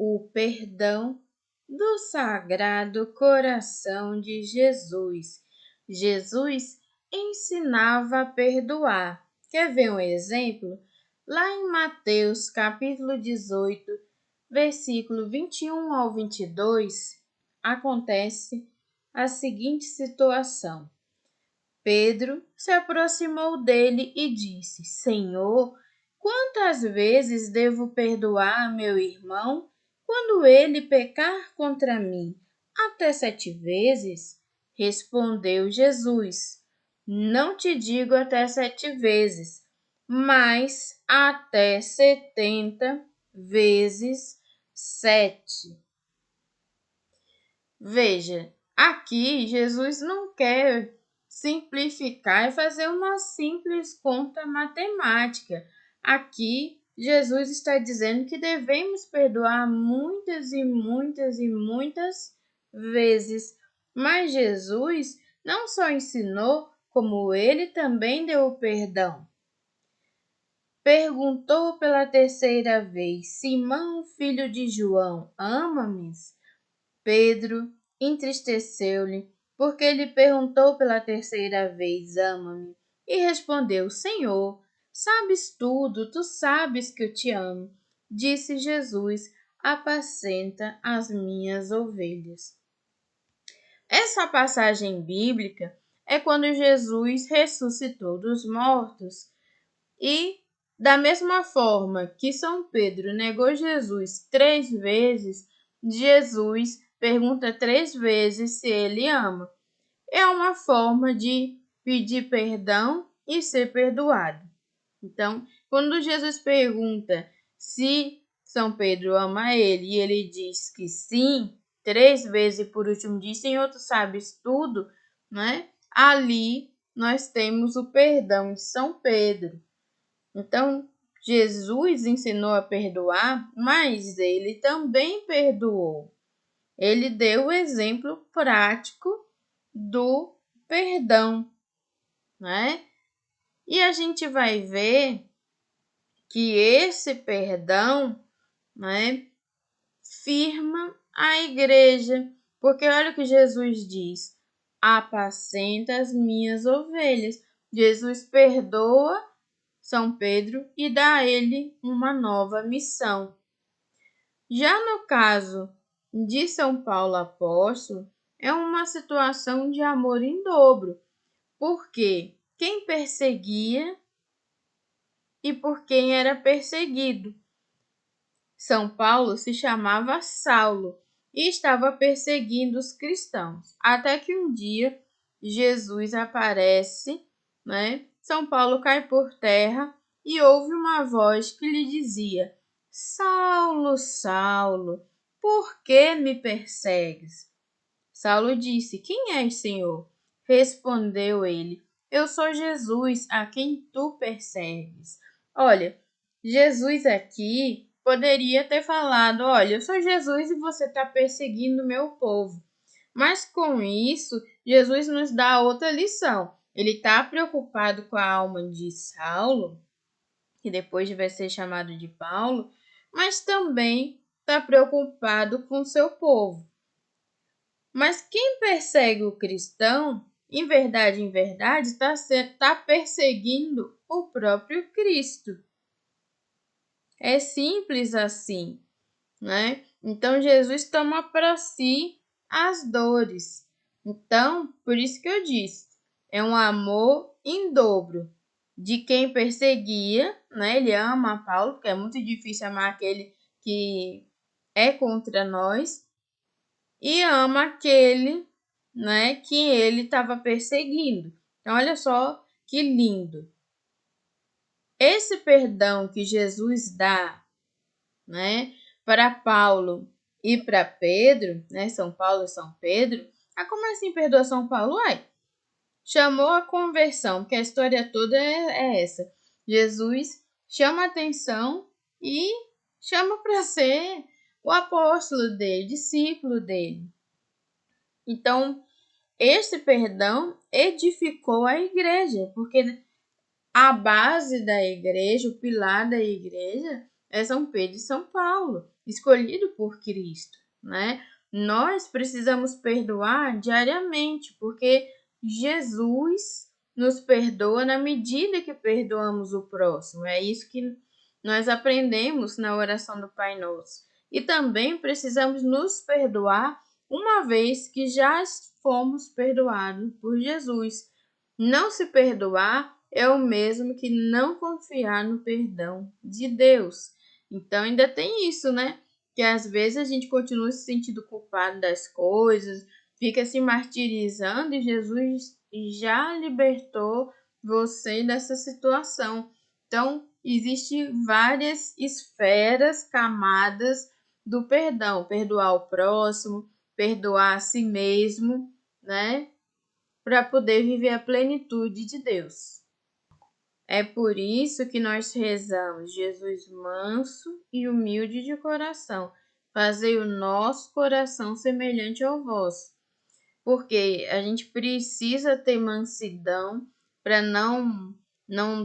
o perdão do Sagrado Coração de Jesus. Jesus ensinava a perdoar. Quer ver um exemplo? Lá em Mateus, capítulo 18, versículo 21 ao 22, acontece a seguinte situação. Pedro se aproximou dele e disse: Senhor, quantas vezes devo perdoar meu irmão quando ele pecar contra mim? Até 7 vezes? Respondeu Jesus: Não te digo até 7 vezes, mas até 70 vezes 7. Veja, aqui Jesus não quer simplificar e fazer uma simples conta matemática. Aqui Jesus está dizendo que devemos perdoar muitas e muitas e muitas vezes. Mas Jesus não só ensinou, como ele também deu o perdão. Perguntou pela 3ª vez: Simão, filho de João, ama-me? Pedro entristeceu-lhe, porque ele perguntou pela 3ª vez: Ama-me? E respondeu: Senhor, sabes tudo, tu sabes que eu te amo. Disse Jesus: Apacenta as minhas ovelhas. Essa passagem bíblica é quando Jesus ressuscitou dos mortos e, da mesma forma que São Pedro negou Jesus 3 vezes, Jesus pergunta 3 vezes se ele ama. É uma forma de pedir perdão e ser perdoado. Então, quando Jesus pergunta se São Pedro ama ele e ele diz que sim, 3 vezes e por último diz: Senhor, tu sabes tudo, né? Ali nós temos o perdão de São Pedro. Então, Jesus ensinou a perdoar, mas ele também perdoou. Ele deu o exemplo prático do perdão, né? E a gente vai ver que esse perdão, né, firma a igreja, porque olha o que Jesus diz: apacenta as minhas ovelhas. Jesus perdoa São Pedro e dá a ele uma nova missão. Já no caso de São Paulo apóstolo, é uma situação de amor em dobro, porque quem perseguia e por quem era perseguido. São Paulo se chamava Saulo e estava perseguindo os cristãos, até que um dia Jesus aparece, né? São Paulo cai por terra e ouve uma voz que lhe dizia: Saulo, Saulo, por que me persegues? Saulo disse: Quem és, Senhor? Respondeu ele: Eu sou Jesus, a quem tu persegues. Olha, Jesus aqui poderia ter falado: Olha, eu sou Jesus e você está perseguindo o meu povo. Mas com isso, Jesus nos dá outra lição. Ele está preocupado com a alma de Saulo, que depois vai ser chamado de Paulo, mas também está preocupado com o seu povo. Mas quem persegue o cristão, em verdade, está perseguindo o próprio Cristo. É simples assim, né? Então, Jesus toma para si as dores. Então, por isso que eu disse, é um amor em dobro de quem perseguia, né? Ele ama Paulo, porque é muito difícil amar aquele que é contra nós, e ama aquele, né, que ele estava perseguindo. Então, olha só que lindo. Esse perdão que Jesus dá, né, para Paulo e para Pedro, né, São Paulo e São Pedro. Como assim perdoa São Paulo? Chamou a conversão, porque a história toda é essa. Jesus chama a atenção e chama para ser o apóstolo dele, discípulo dele. Então, esse perdão edificou a igreja, porque a base da igreja, o pilar da igreja, é São Pedro e São Paulo. escolhido por Cristo, né? Nós precisamos perdoar diariamente, porque Jesus nos perdoa na medida que perdoamos o próximo. É isso que nós aprendemos na oração do Pai Nosso. E também precisamos nos perdoar uma vez que já fomos perdoados por Jesus. Não se perdoar é o mesmo que não confiar no perdão de Deus. Então ainda tem isso, né? Que às vezes a gente continua se sentindo culpado das coisas, fica se martirizando e Jesus já libertou você dessa situação. Então, existem várias esferas, camadas do perdão, perdoar o próximo, perdoar a si mesmo, né? Para poder viver a plenitude de Deus. É por isso que nós rezamos: Jesus manso e humilde de coração, fazei o nosso coração semelhante ao vosso. Porque a gente precisa ter mansidão para não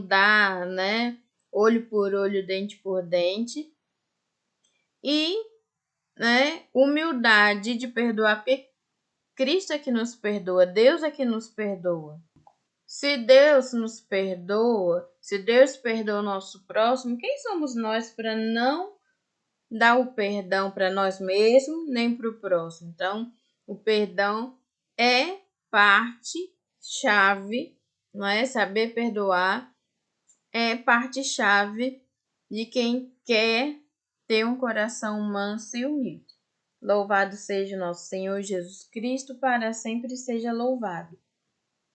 dar, né, olho por olho, dente por dente, e, né, humildade de perdoar, porque Cristo é que nos perdoa, Deus é que nos perdoa. Se Deus nos perdoa, se Deus perdoa o nosso próximo, quem somos nós para não dar o perdão para nós mesmos, nem para o próximo? Então, o perdão é parte chave, não é? Saber perdoar é parte chave de quem quer ter um coração manso e humilde. Louvado seja o nosso Senhor Jesus Cristo, para sempre seja louvado.